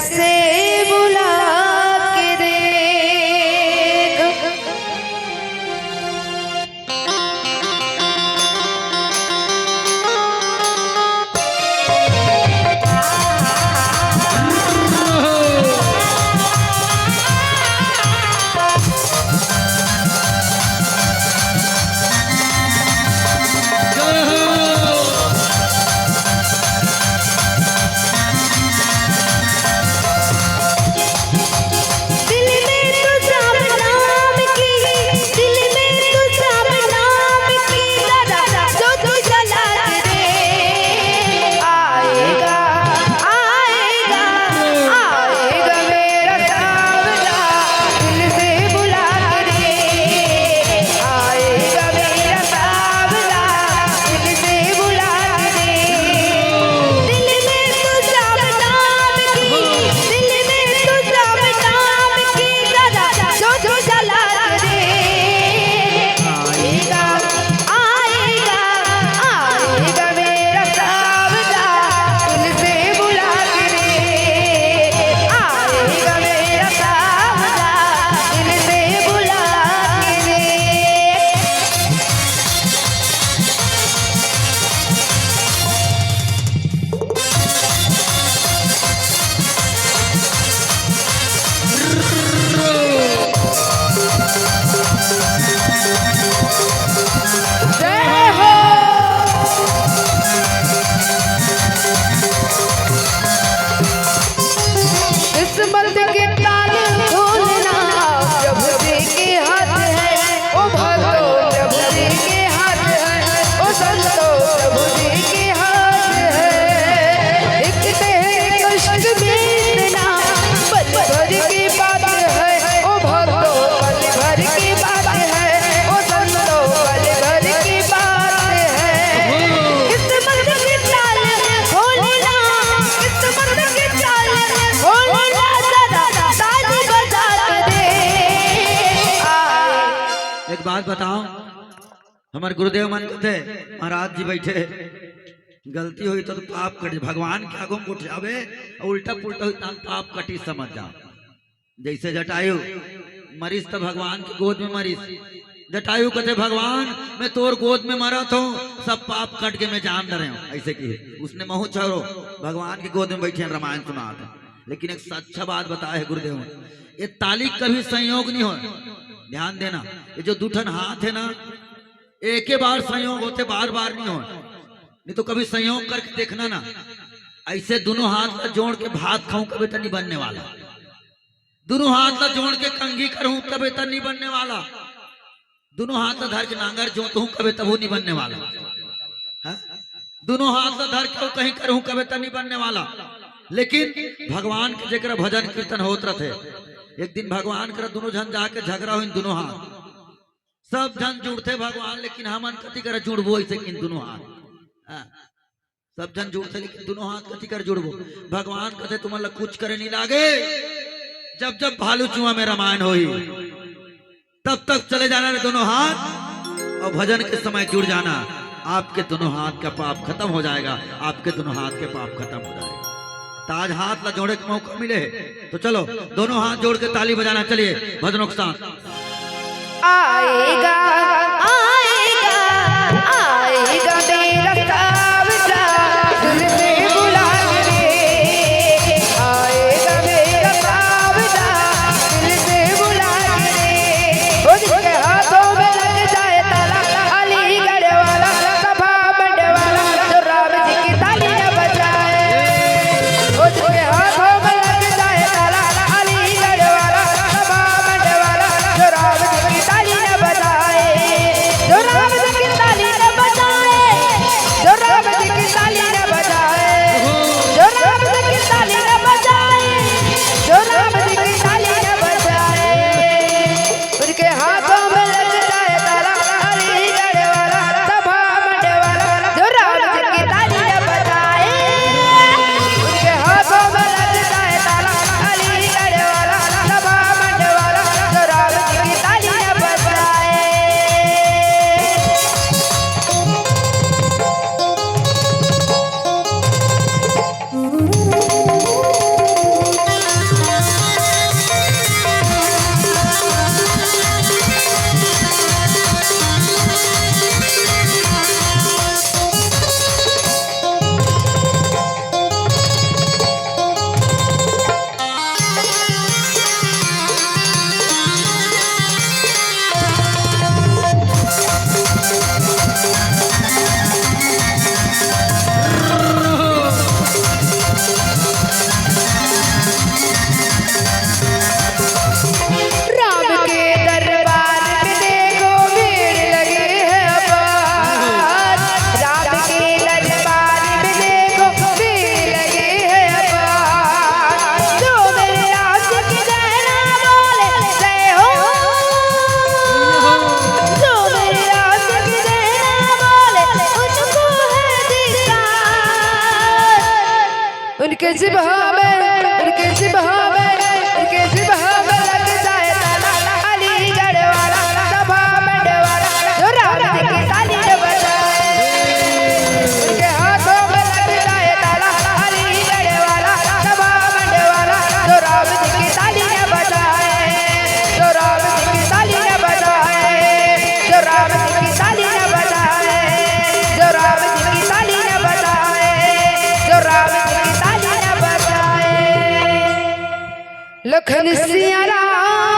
से बुला के देख। बात बताओ, हमारे गुरुदेव मन कहते महाराज जी बैठे, गलती हुई तो पाप कटे, भगवान के आगो उठ जावे और उल्टा पुल्टा हुई तो पाप कटी समझ जाओ। जैसे जटायु मरीज तो भगवान की गोद में मरीज, जटायु कहते भगवान मैं तोर गोद में मरा था, सब पाप कट के मैं जान रहे हूँ, ऐसे की उसने महू छोड़ो भगवान की गोद में बैठे रामायण सुना था। लेकिन एक सच्चा बात बताया है गुरुदेव, ये ताली कभी संयोग नहीं हो, ध्यान देना। ये जो दूठन हाथ है ना, एक ही बार संयोग होते, बार बार नहीं हो, नहीं तो कभी संयोग करके देखना ना, ऐसे दोनों हाथ जोड़ के भात खाऊं कभी तो नहीं बनने वाला, दोनों हाथ जोड़ के कंघी करूं कभी तो नहीं बनने वाला, दोनों हाथ धर के नांगर जोतूं कभी तब नहीं बनने वाला, दोनों हाथ धर के कहीं करूं कभी तो नहीं बनने वाला। लेकिन भगवान के जगह भजन कीर्तन होत रहे, एक दिन भगवान कर दोनों जन जाके झगड़ा हो, इन दोनों हाथ सब जन जुड़ते भगवान, लेकिन हमन कथी कर जुड़बो ऐसे इन दोनों हाथ, सब जन जुड़ते लेकिन दोनों हाथ कथी कर जुड़बो। भगवान कहते तुम्हारा कुछ करे नहीं लागे, जब जब भालू चुआ में रामायण होई तब तक चले जाना दोनों हाथ, और भजन के समय जुड़ जाना, आपके दोनों हाथ का पाप खत्म हो जाएगा, आपके दोनों हाथ के पाप खत्म हो जाएगा। ताज हाथ ला जोड़े का मौका मिले तो चलो दोनों हाथ जोड़ के ताली बजाना, चलिए भजनों के साथ। आएगा आएगा आएगा मेरा सावजा दिल से बुला के, आएगा मेरा सावजा दिल से बुला के, वो जिसके हाथों में लग जाए ताला, अलीगढ़ वाला सभा मंड वाला जो राम जी की ताली न बजाए, वो जिसके हाथों में लग जाए ताला, अलीगढ़ वाला सभा मंड वाला जो राम जी की ताली न बजाए। इनके सिबहा में लग जाए ताला अलीगढ़ वाला सभा मंड वाला जो राम जी की ताली न बजाए उनके हाथों में लग जाए ताला अलीगढ़ वाला सभा मंड वाला जो राम जी की ताली न बजाए जो राम जी की ताली न बजाए जो राम जी की ताली न बजाए जो राम जी की ताली न बजाए जो राम जी की ताली न बजाए लखन सिया राम